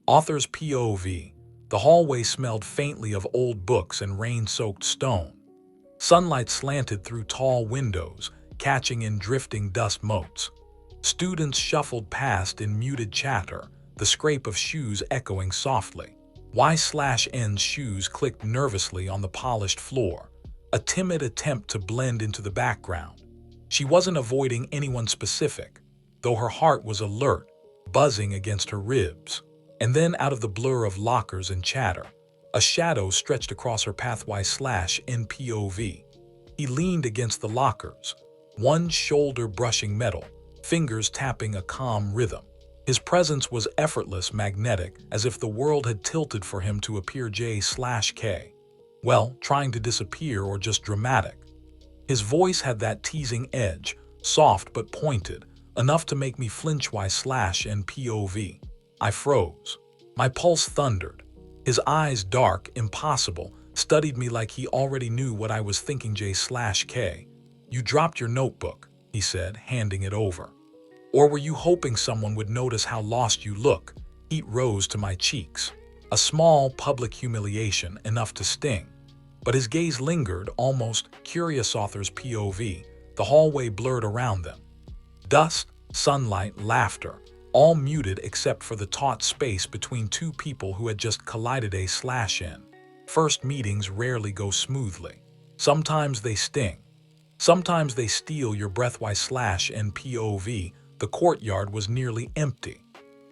Author's POV. The hallway smelled faintly of old books and rain-soaked stone. Sunlight slanted through tall windows, catching in drifting dust motes. Students shuffled past in muted chatter, the scrape of shoes echoing softly. Y/N's shoes clicked nervously on the polished floor, a timid attempt to blend into the background. She wasn't avoiding anyone specific, though her heart was alert, buzzing against her ribs. And then, out of the blur of lockers and chatter, a shadow stretched across her path. Y/N POV. He leaned against the lockers, one shoulder brushing metal, fingers tapping a calm rhythm. His presence was effortless, magnetic, as if the world had tilted for him to appear. J/K. Well, trying to disappear or just dramatic. His voice had that teasing edge, soft but pointed, enough to make me flinch. Y/N POV. I froze. My pulse thundered. His eyes, dark, impossible, studied me like he already knew what I was thinking. J/K. You dropped your notebook, he said, handing it over. Or were you hoping someone would notice how lost you look? Heat rose to my cheeks. A small, public humiliation, enough to sting. But his gaze lingered, almost curious. Author's POV. The hallway blurred around them. Dust, sunlight, laughter, all muted except for the taut space between two people who had just collided. A/N. First meetings rarely go smoothly. Sometimes they sting. Sometimes they steal your breath. Y/N POV. The courtyard was nearly empty.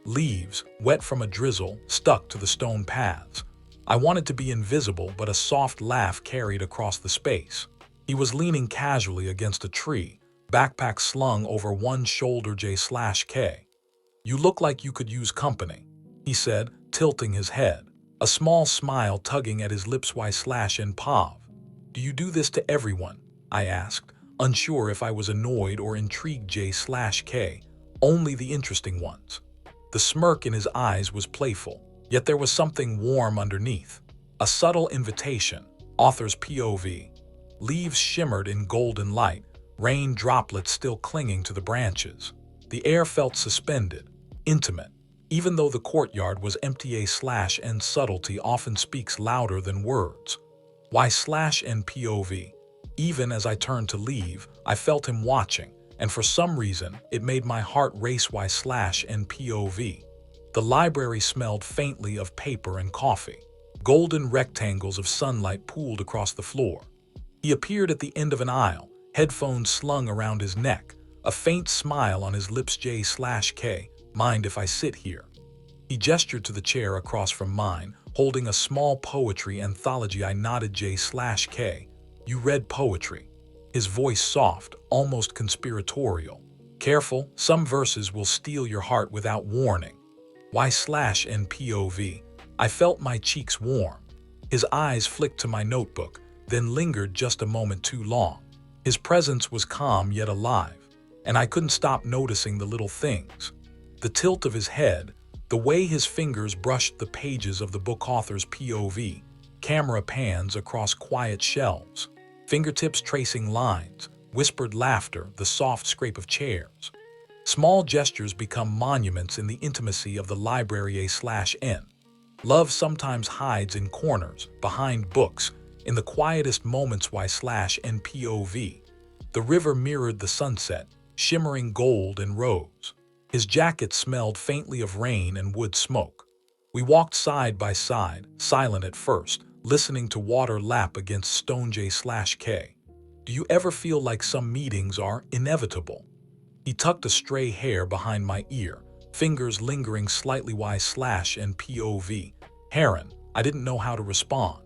Leaves, wet from a drizzle, stuck to the stone paths. I wanted to be invisible, but a soft laugh carried across the space. He was leaning casually against a tree, backpack slung over one shoulder. J/K. You look like you could use company, he said, tilting his head, a small smile tugging at his lips. Y/N POV. Do you do this to everyone? I asked, unsure if I was annoyed or intrigued. J/K. Only the interesting ones. The smirk in his eyes was playful, yet there was something warm underneath. A subtle invitation. Author's POV. Leaves shimmered in golden light, rain droplets still clinging to the branches. The air felt suspended, intimate, even though the courtyard was empty. A/N subtlety often speaks louder than words. Y/N POV. Even as I turned to leave, I felt him watching, and for some reason, it made my heart race. Y/N POV. The library smelled faintly of paper and coffee. Golden rectangles of sunlight pooled across the floor. He appeared at the end of an aisle, headphones slung around his neck, a faint smile on his lips. J/K. Mind if I sit here? He gestured to the chair across from mine, holding a small poetry anthology. I nodded. J/K. You read poetry? His voice soft, almost conspiratorial. Careful, some verses will steal your heart without warning. Y/N POV. I felt my cheeks warm. His eyes flicked to my notebook, then lingered just a moment too long. His presence was calm yet alive, and I couldn't stop noticing the little things. The tilt of his head, the way his fingers brushed the pages of the book. Author's POV. Camera pans across quiet shelves, fingertips tracing lines, whispered laughter, the soft scrape of chairs. Small gestures become monuments in the intimacy of the library. A/N. Love sometimes hides in corners, behind books, in the quietest moments. Y/N POV. The river mirrored the sunset, shimmering gold and rose. His jacket smelled faintly of rain and wood smoke. We walked side by side, silent at first, listening to water lap against stone. J/K. Do you ever feel like some meetings are inevitable? He tucked a stray hair behind my ear, fingers lingering slightly. Y/N POV. Heron. I didn't know how to respond.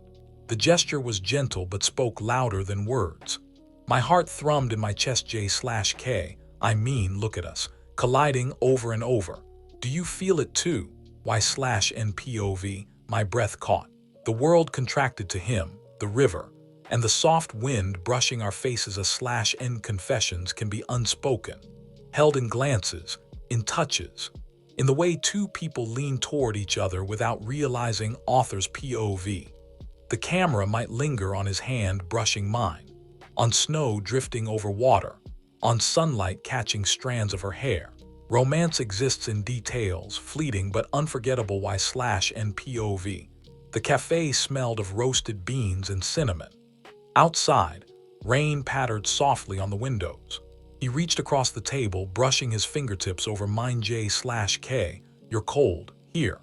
The gesture was gentle but spoke louder than words. My heart thrummed in my chest. J/K. I mean, look at us, colliding over and over. Do you feel it too? Y/N POV. My breath caught. The world contracted to him, the river, and the soft wind brushing our faces. A/N confessions can be unspoken, held in glances, in touches, in the way two people lean toward each other without realizing. Author's POV. The camera might linger on his hand brushing mine, on snow drifting over water, on sunlight catching strands of her hair. Romance exists in details, fleeting but unforgettable. Y/N POV. The cafe smelled of roasted beans and cinnamon. Outside, rain pattered softly on the windows. He reached across the table, brushing his fingertips over mine. J/K, you're cold. Here.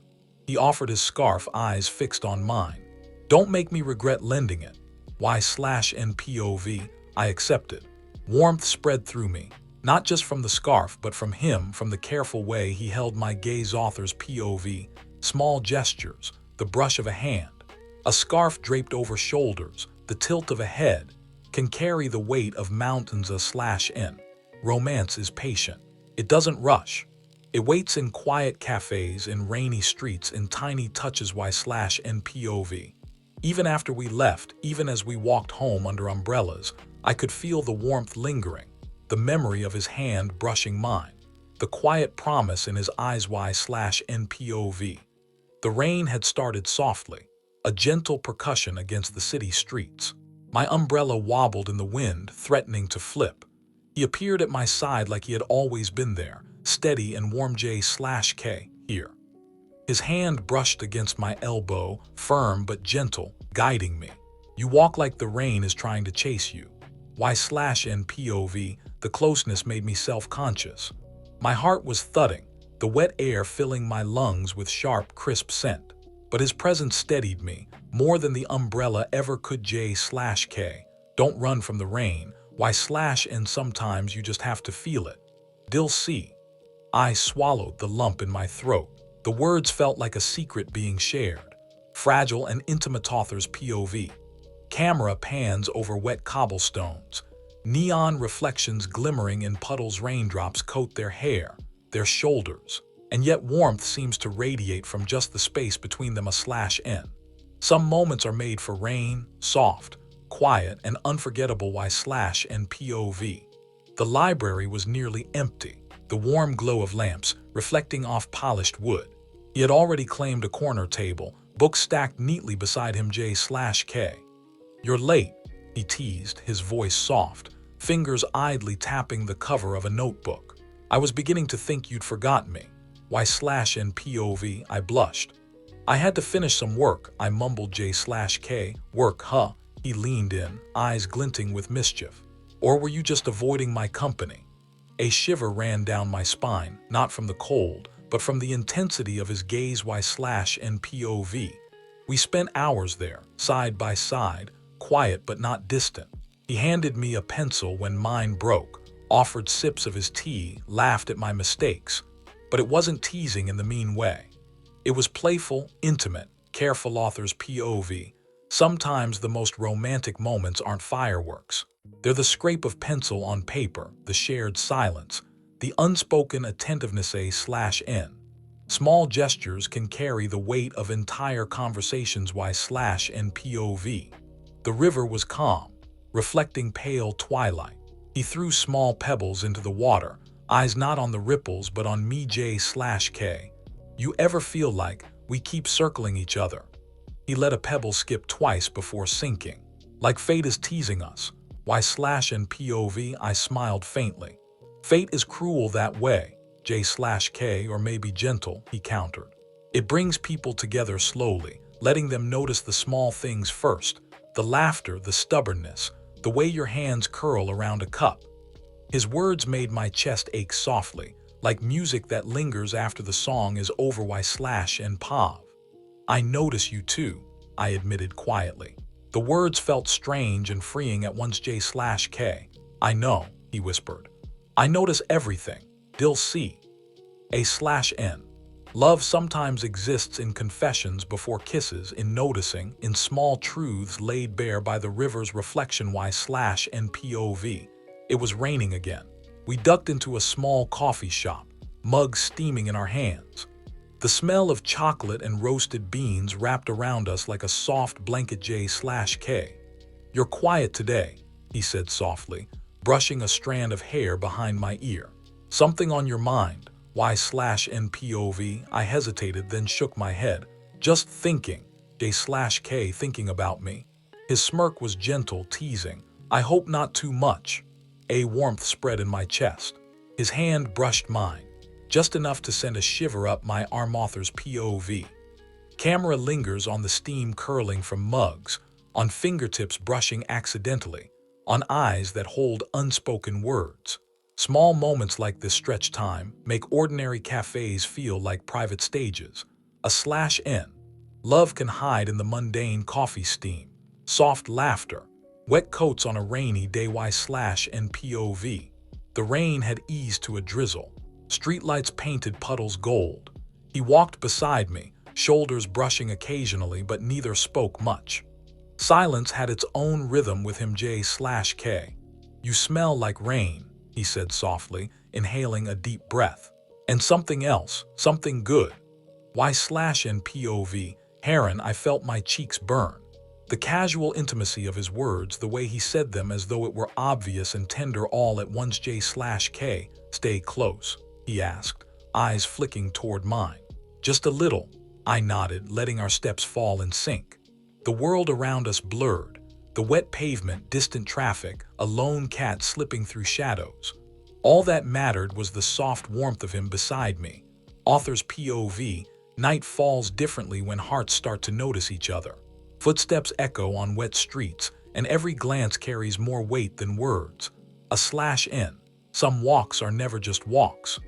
He offered his scarf, eyes fixed on mine. Don't make me regret lending it. Y/N POV. I accepted. Warmth spread through me. Not just from the scarf, but from him, from the careful way he held my gaze. Author's POV. Small gestures, the brush of a hand, a scarf draped over shoulders, the tilt of a head, can carry the weight of mountains. A/N. Romance is patient. It doesn't rush. It waits in quiet cafes, in rainy streets, in tiny touches. Y/N POV. Even after we left, even as we walked home under umbrellas, I could feel the warmth lingering. The memory of his hand brushing mine, the quiet promise in his eyes. Y/N POV. The rain had started softly, a gentle percussion against the city streets. My umbrella wobbled in the wind, threatening to flip. He appeared at my side like he had always been there, steady and warm. J/K, here. His hand brushed against my elbow, firm but gentle, guiding me. You walk like the rain is trying to chase you. Y/N POV. The closeness made me self-conscious. My heart was thudding, the wet air filling my lungs with sharp, crisp scent. But his presence steadied me, more than the umbrella ever could. J/K. Don't run from the rain. Y/N sometimes you just have to feel it. Dil C. I swallowed the lump in my throat. The words felt like a secret being shared. Fragile and intimate. Author's POV. Camera pans over wet cobblestones. Neon reflections glimmering in puddles. Raindrops coat their hair, their shoulders, and yet warmth seems to radiate from just the space between them. A/N. Some moments are made for rain, soft, quiet, and unforgettable. Y/N POV. The library was nearly empty, the warm glow of lamps reflecting off polished wood. He had already claimed a corner table, books stacked neatly beside him. J/K. You're late, he teased, his voice soft, fingers idly tapping the cover of a notebook. I was beginning to think you'd forgotten me. Y/N POV. I blushed. I had to finish some work, I mumbled. J/K. Work, huh? He leaned in, eyes glinting with mischief. Or were you just avoiding my company? A shiver ran down my spine, not from the cold, but from the intensity of his gaze. Y/N POV. We spent hours there, side by side, quiet but not distant. He handed me a pencil when mine broke, offered sips of his tea, laughed at my mistakes. But it wasn't teasing in the mean way. It was playful, intimate, careful. Author's POV. Sometimes the most romantic moments aren't fireworks. They're the scrape of pencil on paper, the shared silence, the unspoken attentiveness. A/N. Small gestures can carry the weight of entire conversations. Y/N POV. The river was calm, reflecting pale twilight. He threw small pebbles into the water, eyes not on the ripples but on me. J/K. You ever feel like we keep circling each other? He let a pebble skip twice before sinking. Like fate is teasing us. Y/N POV. I smiled faintly. Fate is cruel that way. J/K. Or maybe gentle, he countered. It brings people together slowly, letting them notice the small things first. The laughter, the stubbornness, the way your hands curl around a cup. His words made my chest ache softly, like music that lingers after the song is over. Y/N POV. I notice you too, I admitted quietly. The words felt strange and freeing at once. J/K. I know, he whispered. I notice everything. Dil C. A/N. Love sometimes exists in confessions before kisses, in noticing, in small truths laid bare by the river's reflection. Y/N POV. It was raining again. We ducked into a small coffee shop, mugs steaming in our hands. The smell of chocolate and roasted beans wrapped around us like a soft blanket. J/K. You're quiet today, he said softly, brushing a strand of hair behind my ear. Something on your mind? Y/N POV. I hesitated, then shook my head. Just thinking. J/K. Thinking about me. His smirk was gentle, teasing. I hope not too much. A warmth spread in my chest. His hand brushed mine. just enough to send a shiver up my arm. Author's POV. Camera lingers on the steam curling from mugs, on fingertips brushing accidentally, on eyes that hold unspoken words. Small moments like this stretch time, make ordinary cafes feel like private stages. /N. Love can hide in the mundane coffee steam, soft laughter, wet coats on a rainy day. /N POV. The rain had eased to a drizzle. Streetlights painted puddles gold. He walked beside me, shoulders brushing occasionally, but neither spoke much. Silence had its own rhythm with him. J/K. You smell like rain, he said softly, inhaling a deep breath. And something else, something good. Y/N POV. Heron, I felt my cheeks burn. The casual intimacy of his words, the way he said them as though it were obvious and tender all at once. J/K. Stay close, he asked, eyes flicking toward mine. Just a little, I nodded, letting our steps fall in sync. The world around us blurred. The wet pavement, distant traffic, a lone cat slipping through shadows. All that mattered was the soft warmth of him beside me. Author's POV. Night falls differently when hearts start to notice each other. Footsteps echo on wet streets, and every glance carries more weight than words. /N. Some walks are never just walks.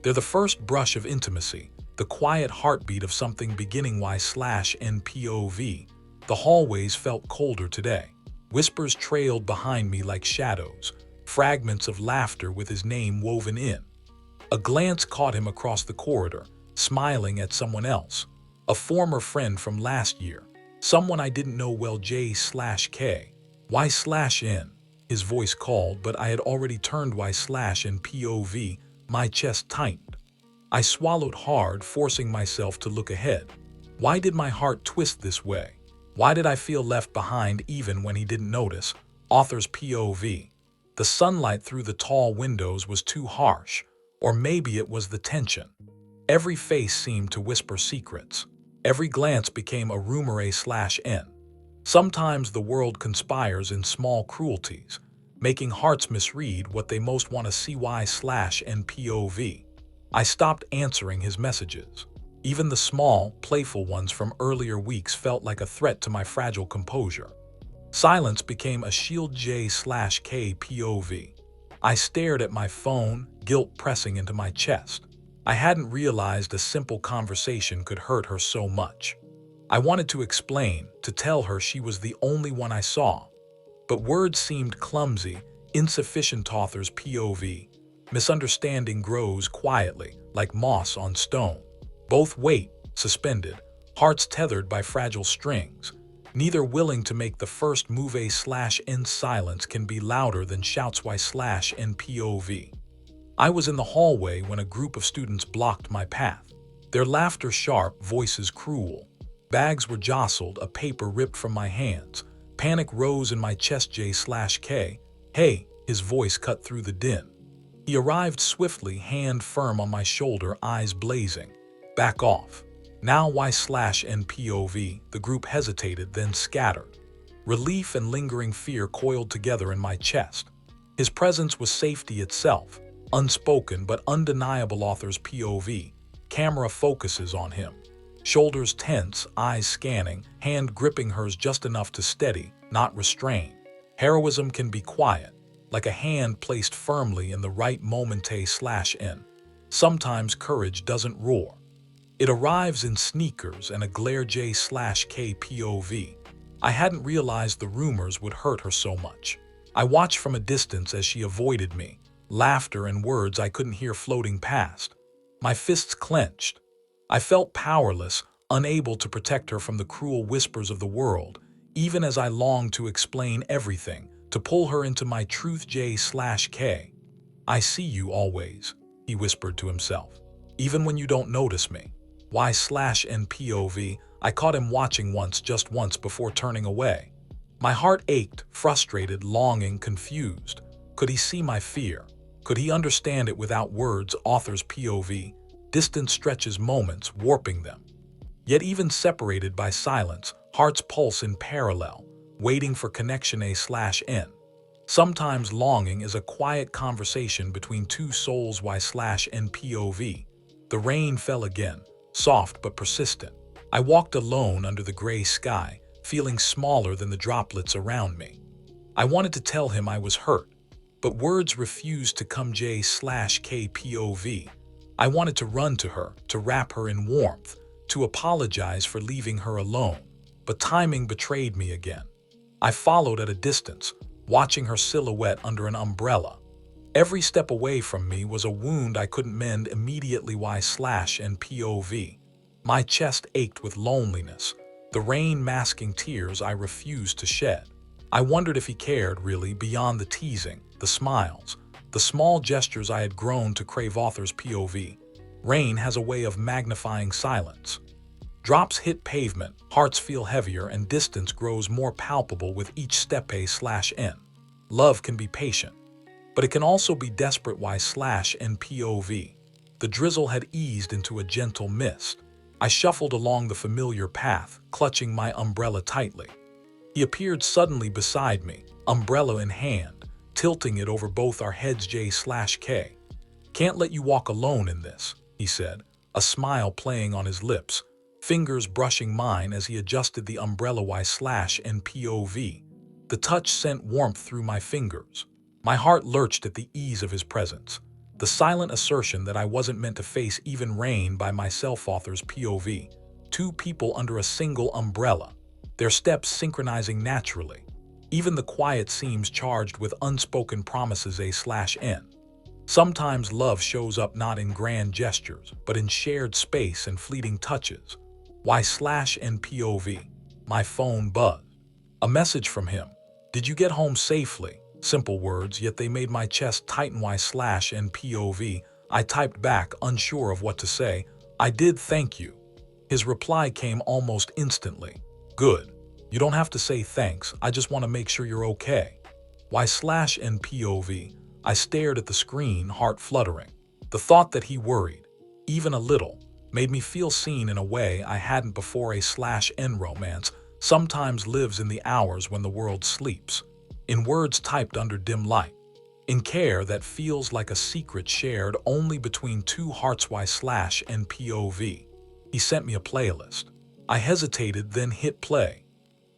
They're the first brush of intimacy, the quiet heartbeat of something beginning. Y/N POV. The hallways felt colder today. Whispers trailed behind me like shadows, fragments of laughter with his name woven in. A glance caught him across the corridor, smiling at someone else, a former friend from last year, someone I didn't know well. J/K. Y/N. His voice called, but I had already turned. Y/N POV. My chest tightened. I swallowed hard, forcing myself to look ahead. Why did my heart twist this way? Why did I feel left behind even when he didn't notice? Author's POV. The sunlight through the tall windows was too harsh, or maybe it was the tension. Every face seemed to whisper secrets. Every glance became a rumor. /N. Sometimes the world conspires in small cruelties, making hearts misread what they most want to see. Y/N POV. I stopped answering his messages. Even the small, playful ones from earlier weeks felt like a threat to my fragile composure. Silence became a shield. J/K POV. I stared at my phone, guilt pressing into my chest. I hadn't realized a simple conversation could hurt her so much. I wanted to explain, to tell her she was the only one I saw. But words seemed clumsy, insufficient. Author's POV. Misunderstanding grows quietly, like moss on stone. Both wait, suspended, hearts tethered by fragile strings, neither willing to make the first move. /N. Silence can be louder than shouts. Y/N POV. I was in the hallway when a group of students blocked my path. Their laughter sharp, voices cruel. Bags were jostled, a paper ripped from my hands. Panic rose in my chest. J/K. Hey, his voice cut through the din. He arrived swiftly, hand firm on my shoulder, eyes blazing. Back off. Now. Y/N POV. The group hesitated, then scattered. Relief and lingering fear coiled together in my chest. His presence was safety itself, unspoken but undeniable. Author's POV. Camera focuses on him. Shoulders tense, eyes scanning, hand gripping hers just enough to steady, not restrain. Heroism can be quiet, like a hand placed firmly in the right moment. /N. Sometimes courage doesn't roar. It arrives in sneakers and a glare. J/K POV. I hadn't realized the rumors would hurt her so much. I watched from a distance as she avoided me, laughter and words I couldn't hear floating past. My fists clenched. I felt powerless, unable to protect her from the cruel whispers of the world, even as I longed to explain everything, to pull her into my truth. J/K. I see you always, he whispered to himself, even when you don't notice me. Y/N POV. I caught him watching just once before turning away. My heart ached, frustrated, longing, confused. Could he see my fear? Could he understand it without words? Author's POV. Distance stretches moments, warping them. Yet even separated by silence, hearts pulse in parallel, waiting for connection. /N. Sometimes longing is a quiet conversation between two souls y/NPOV. The rain fell again, soft but persistent. I walked alone under the gray sky, feeling smaller than the droplets around me. I wanted to tell him I was hurt, but words refused to come J/KPOV. I wanted to run to her, to wrap her in warmth, to apologize for leaving her alone, but timing betrayed me again. I followed at a distance, watching her silhouette under an umbrella. Every step away from me was a wound I couldn't mend immediately y/NPOV. My chest ached with loneliness, the rain masking tears I refused to shed. I wondered if he cared, really, beyond the teasing, the smiles, the small gestures I had grown to crave author's POV. Rain has a way of magnifying silence. Drops hit pavement, hearts feel heavier, and distance grows more palpable with each step A/N. Love can be patient, but it can also be desperate y/NPOV. The drizzle had eased into a gentle mist. I shuffled along the familiar path, clutching my umbrella tightly. He appeared suddenly beside me, umbrella in hand, tilting it over both our heads J/K. "Can't let you walk alone in this," he said, a smile playing on his lips, fingers brushing mine as he adjusted the umbrella y/NPOV. The touch sent warmth through my fingers. My heart lurched at the ease of his presence, the silent assertion that I wasn't meant to face even rain by myself. Author's POV. Two people under a single umbrella, their steps synchronizing naturally. Even the quiet seems charged with unspoken promises A/N. Sometimes love shows up not in grand gestures, but in shared space and fleeting touches. Y/NPOV. My phone buzzed. A message from him. "Did you get home safely?" Simple words, yet they made my chest tighten. Y/NPOV. I typed back, unsure of what to say. "I did, thank you." His reply came almost instantly. "Good. You don't have to say thanks, I just want to make sure you're okay." Y/NPOV. I stared at the screen, heart fluttering. The thought that he worried, even a little, made me feel seen in a way I hadn't before. A/N romance sometimes lives in the hours when the world sleeps, in words typed under dim light, in care that feels like a secret shared only between two hearts. Y/NPOV. He sent me a playlist. I hesitated, then hit play.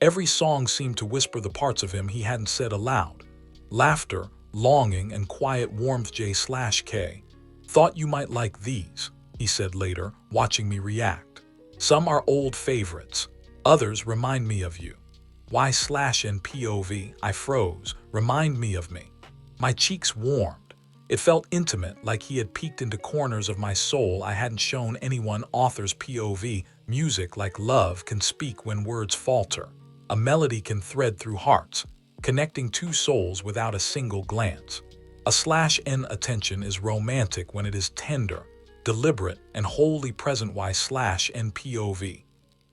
Every song seemed to whisper the parts of him he hadn't said aloud. Laughter, longing, and quiet warmth. J/K. "Thought you might like these," he said later, watching me react. "Some are old favorites. Others remind me of you." Y/NPOV. I froze. "Remind me of me." My cheeks warmed. It felt intimate, like he had peeked into corners of my soul I hadn't shown anyone. Author's POV. Music, like love, can speak when words falter. A melody can thread through hearts, connecting two souls without a single glance. A/N attention is romantic when it is tender, deliberate, and wholly present. Y/NPOV.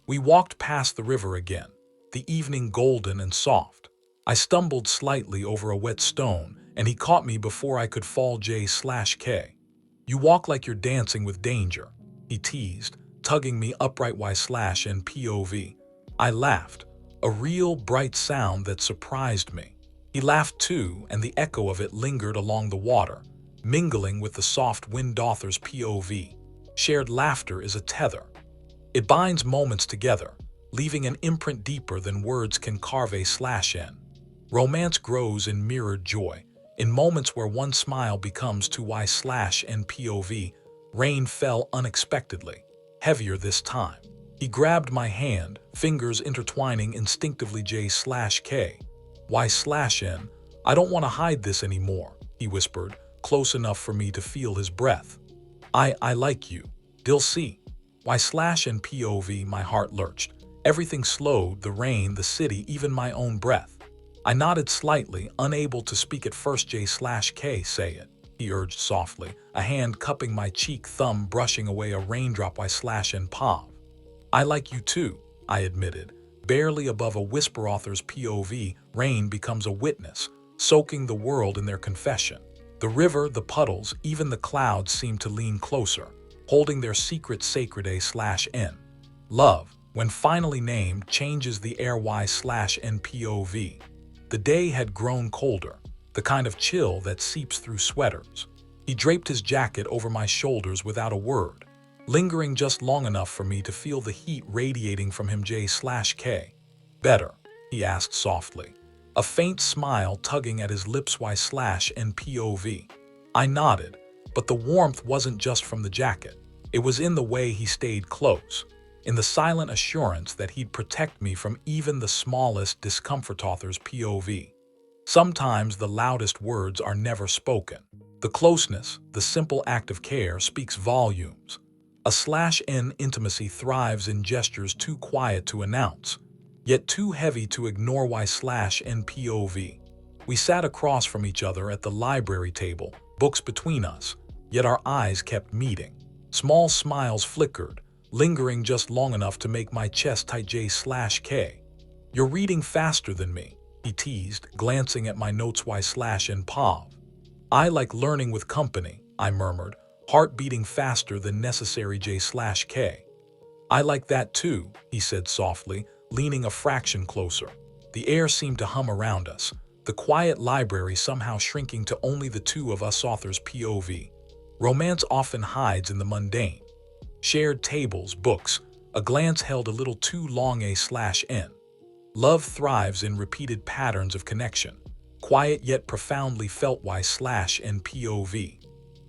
We walked past the river again, the evening golden and soft. I stumbled slightly over a wet stone, and he caught me before I could fall. J/K. "You walk like you're dancing with danger," he teased, tugging me upright. Y/NPOV. I laughed, a real bright sound that surprised me. He laughed too, and the echo of it lingered along the water, mingling with the soft wind. Author's POV. Shared laughter is a tether. It binds moments together, leaving an imprint deeper than words can carve. A/N. Romance grows in mirrored joy, in moments where one smile becomes two. Y/NPOV. Rain fell unexpectedly, heavier this time. He grabbed my hand, fingers intertwining instinctively. J/K. Y/N. "I don't want to hide this anymore," he whispered, close enough for me to feel his breath. I like you. Dil see." Y/NPOV. My heart lurched. Everything slowed, the rain, the city, even my own breath. I nodded slightly, unable to speak at first. J/K. "Say it," he urged softly, a hand cupping my cheek, thumb brushing away a raindrop. Y/NPOV. "I like you too," I admitted, barely above a whisper. Author's POV. Rain becomes a witness, soaking the world in their confession. The river, the puddles, even the clouds seem to lean closer, holding their secret sacred. A/N. Love, when finally named, changes the air. Y/NPOV. The day had grown colder, the kind of chill that seeps through sweaters. He draped his jacket over my shoulders without a word, lingering just long enough for me to feel the heat radiating from him. J/K. Better, he asked softly, a faint smile tugging at his lips. Y/NPOV. I nodded, but the warmth wasn't just from the jacket. It was in the way he stayed close, in the silent assurance that he'd protect me from even the smallest discomfort. Author's POV. Sometimes the loudest words are never spoken. The closeness, the simple act of care, speaks volumes. A/N intimacy thrives in gestures too quiet to announce, yet too heavy to ignore. Y/NPOV. We sat across from each other at the library table, books between us, yet our eyes kept meeting. Small smiles flickered, lingering just long enough to make my chest tight. J/K. You're reading faster than me, he teased, glancing at my notes. Y/NPOV. I like learning with company, I murmured, heart beating faster than necessary. J/K. I like that too, he said softly, leaning a fraction closer. The air seemed to hum around us, the quiet library somehow shrinking to only the two of us. Author's POV. Romance often hides in the mundane. Shared tables, books, a glance held a little too long. A/N. Love thrives in repeated patterns of connection, quiet yet profoundly felt. Y/NPOV.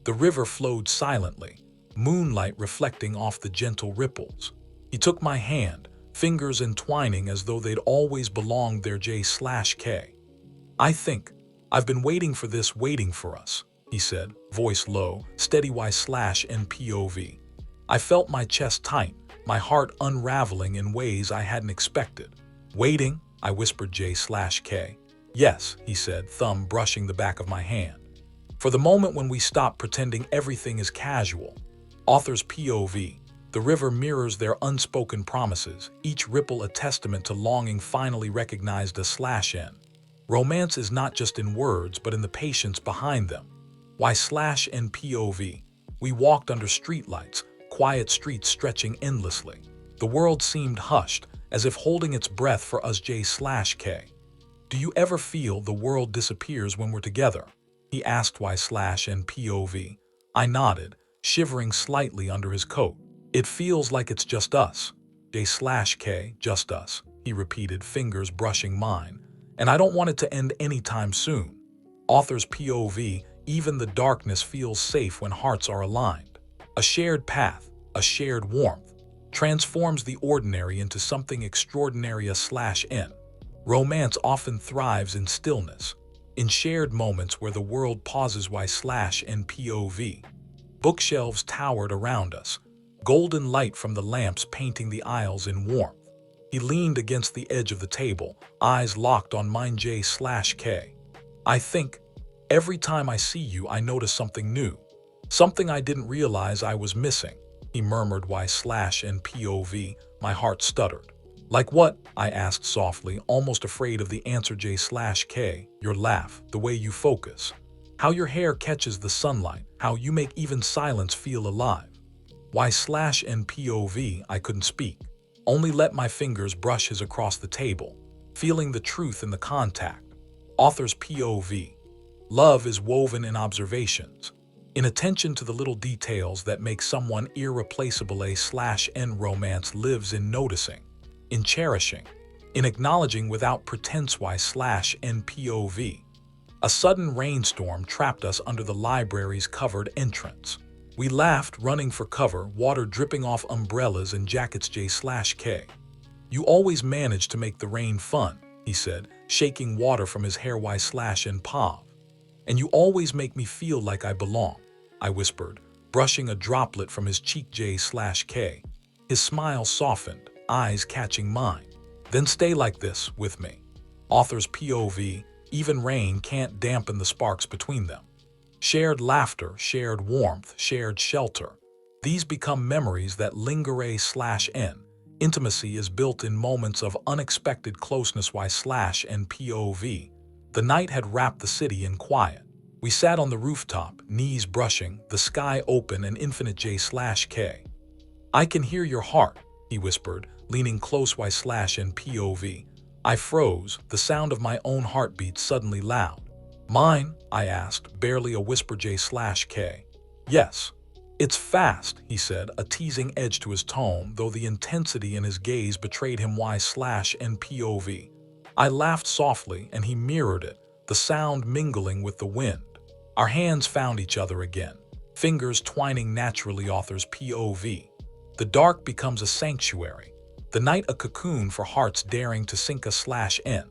The river flowed silently, moonlight reflecting off the gentle ripples. He took my hand, fingers entwining as though they'd always belonged there. J/K. I think I've been waiting for this, waiting for us, he said, voice low, steady. Y/NPOV. I felt my chest tight, my heart unraveling in ways I hadn't expected. Waiting? I whispered. J/K. Yes, he said, thumb brushing the back of my hand. For the moment when we stop pretending everything is casual. Author's POV. The river mirrors their unspoken promises, each ripple a testament to longing finally recognized. A/N. Romance is not just in words, but in the patience behind them. Y/NPOV. We walked under streetlights, quiet streets stretching endlessly. The world seemed hushed, as if holding its breath for us. J/K. Do you ever feel the world disappears when we're together? He asked. Y/NPOV. I nodded, shivering slightly under his coat. It feels like it's just us. J/K. Just us, he repeated, fingers brushing mine. And I don't want it to end anytime soon. Author's POV. Even the darkness feels safe when hearts are aligned. A shared path, a shared warmth, transforms the ordinary into something extraordinary. A/N. Romance often thrives in stillness, in shared moments where the world pauses. Y/NPOV. Bookshelves towered around us, golden light from the lamps painting the aisles in warmth. He leaned against the edge of the table, eyes locked on mine. J/K. I think, every time I see you, I notice something new, something I didn't realize I was missing, he murmured. Y/NPOV. My heart stuttered. Like what? I asked softly, almost afraid of the answer. J/K. Your laugh, the way you focus, how your hair catches the sunlight, how you make even silence feel alive. Y/NPOV. I couldn't speak, only let my fingers brush his across the table, feeling the truth in the contact. Author's POV. Love is woven in observations, in attention to the little details that make someone irreplaceable. A/N. Romance lives in noticing, in cherishing, in acknowledging without pretense. Y/NPOV. A sudden rainstorm trapped us under the library's covered entrance. We laughed, running for cover, water dripping off umbrellas and jackets. J/K. You always manage to make the rain fun, he said, shaking water from his hair. Y/NPOV. And you always make me feel like I belong, I whispered, brushing a droplet from his cheek. J/K. His smile softened, eyes catching mine. Then stay like this with me. Author's POV. Even rain can't dampen the sparks between them. Shared laughter, shared warmth, shared shelter. These become memories that linger. A/N. Intimacy is built in moments of unexpected closeness. Y/NPOV. The night had wrapped the city in quiet. We sat on the rooftop, knees brushing, the sky open and infinite. J/K. I can hear your heart, he whispered, leaning close. Y/NPOV. I froze, the sound of my own heartbeat suddenly loud. Mine? I asked, barely a whisper J/K. Yes. It's fast, he said, a teasing edge to his tone, though the intensity in his gaze betrayed him Y/NPOV. I laughed softly, and he mirrored it, the sound mingling with the wind. Our hands found each other again, fingers twining naturally author's POV. The dark becomes a sanctuary, the night a cocoon for hearts daring to sink a/N.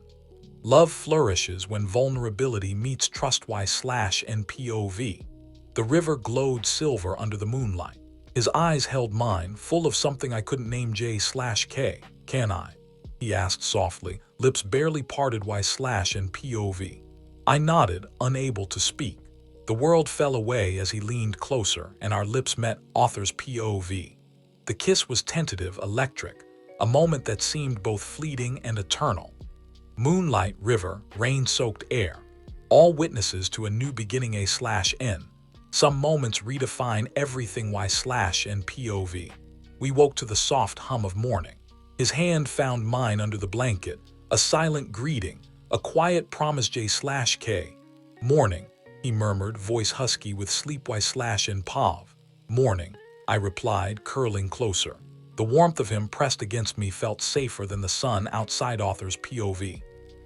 Love flourishes when vulnerability meets trust Y/NPOV. The river glowed silver under the moonlight. His eyes held mine, full of something I couldn't name J/K. Can I? He asked softly, lips barely parted Y/NPOV. I nodded, unable to speak. The world fell away as he leaned closer, and our lips met author's POV. The kiss was tentative, electric, a moment that seemed both fleeting and eternal. Moonlight, river, rain-soaked air, all witnesses to a new beginning A/N. Some moments redefine everything Y/NPOV. We woke to the soft hum of morning. His hand found mine under the blanket, a silent greeting, a quiet promise J/K. Morning, he murmured, voice husky with sleep Y/NPOV. Morning, I replied, curling closer. The warmth of him pressed against me felt safer than the sun outside author's POV.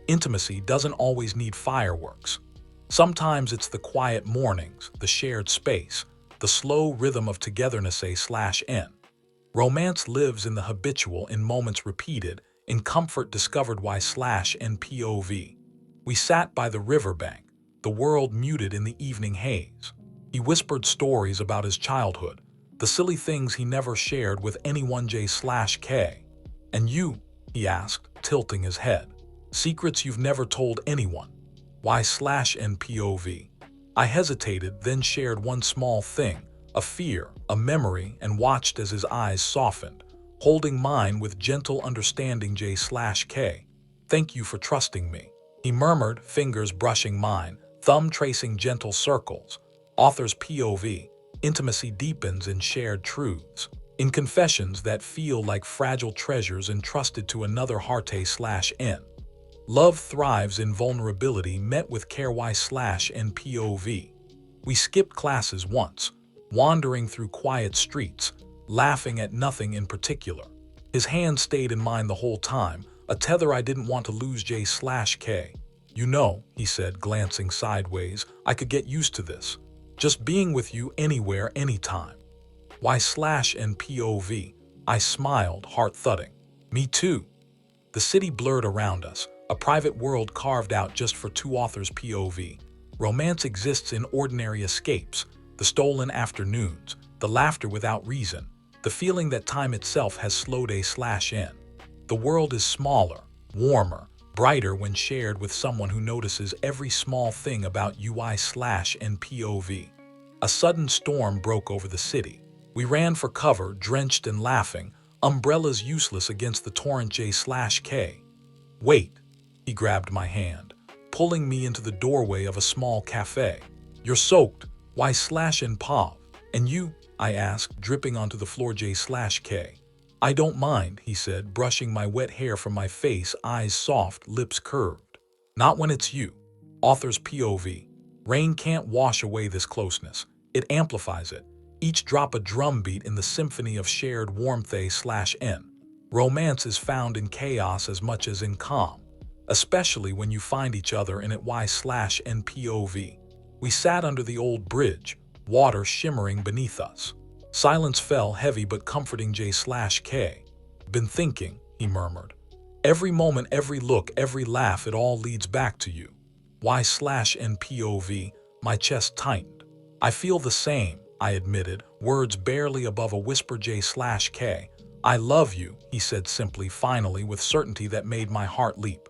Intimacy doesn't always need fireworks. Sometimes it's the quiet mornings, the shared space, the slow rhythm of togetherness A/N. Romance lives in the habitual, in moments repeated, in comfort discovered Y/NPOV. We sat by the riverbank, the world muted in the evening haze. He whispered stories about his childhood, the silly things he never shared with anyone J/K. And you? He asked, tilting his head. Secrets you've never told anyone. Y/NPOV. I hesitated, then shared one small thing, a fear, a memory, and watched as his eyes softened, holding mine with gentle understanding J/K. Thank you for trusting me, he murmured, fingers brushing mine, thumb tracing gentle circles. Author's POV. Intimacy deepens in shared truths, in confessions that feel like fragile treasures entrusted to another heart A/N. Love thrives in vulnerability met with care Y/NPOV. We skipped classes once, wandering through quiet streets, laughing at nothing in particular. His hand stayed in mine the whole time, a tether I didn't want to lose J/K. You know, he said, glancing sideways, I could get used to this. Just being with you anywhere, anytime. Y/NPOV. I smiled, heart thudding. Me too. The city blurred around us, a private world carved out just for two authors' POV. Romance exists in ordinary escapes, the stolen afternoons, the laughter without reason, the feeling that time itself has slowed A/N. The world is smaller, warmer, brighter when shared with someone who notices every small thing about you Y/NPOV. A sudden storm broke over the city. We ran for cover, drenched and laughing, umbrellas useless against the torrent J/K. Wait, he grabbed my hand, pulling me into the doorway of a small cafe. You're soaked, Y/NPOV. And you? I asked, dripping onto the floor J/K. I don't mind, he said, brushing my wet hair from my face, eyes soft, lips curved. Not when it's you. Author's POV. Rain can't wash away this closeness. It amplifies it. Each drop a drumbeat in the symphony of shared warmth A/N. Romance is found in chaos as much as in calm, especially when you find each other in it Y/NPOV. We sat under the old bridge, water shimmering beneath us. Silence fell, heavy but comforting J/K. Been thinking, he murmured. Every moment, every look, every laugh, it all leads back to you. Y/NPOV. My chest tightened. I feel the same, I admitted, words barely above a whisper J/K. I love you, he said simply, finally, with certainty that made my heart leap.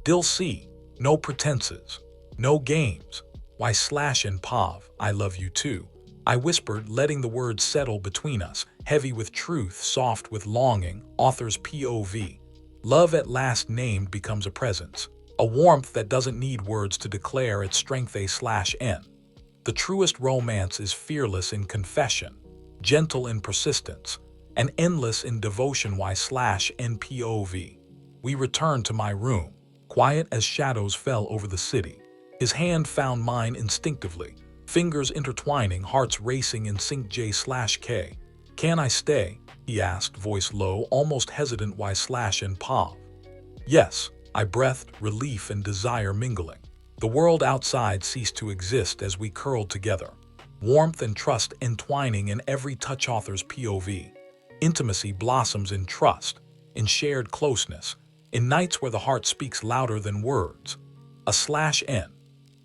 Dil C. No pretenses. No games. Y/NPOV. I love you too. I whispered, letting the words settle between us, heavy with truth, soft with longing. Author's POV. Love at last named becomes a presence, a warmth that doesn't need words to declare its strength A/N. The truest romance is fearless in confession, gentle in persistence, and endless in devotion Y/NPOV. We returned to my room, quiet as shadows fell over the city. His hand found mine instinctively, fingers intertwining, hearts racing in sync. J/K. Can I stay? He asked, voice low, almost hesitant. Y/and Pav. Yes, I breathed, relief and desire mingling. The world outside ceased to exist as we curled together, warmth and trust entwining in every touch. Author's POV. Intimacy blossoms in trust, in shared closeness, in nights where the heart speaks louder than words. A/N.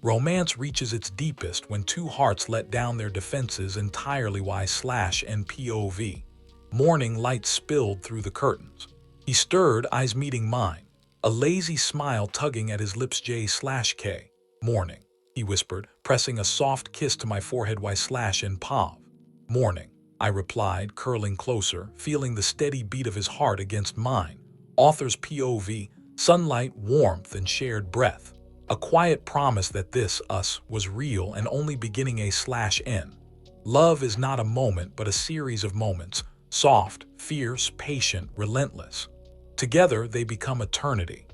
Romance reaches its deepest when two hearts let down their defenses entirely. Y/and POV. Morning light spilled through the curtains. He stirred, eyes meeting mine, a lazy smile tugging at his lips. J/K. Morning, he whispered, pressing a soft kiss to my forehead. Y/and Pav. Morning, I replied, curling closer, feeling the steady beat of his heart against mine. Author's POV. Sunlight, warmth, and shared breath. A quiet promise that this, us, was real and only beginning. A/N. Love is not a moment but a series of moments, soft, fierce, patient, relentless. Together they become eternity.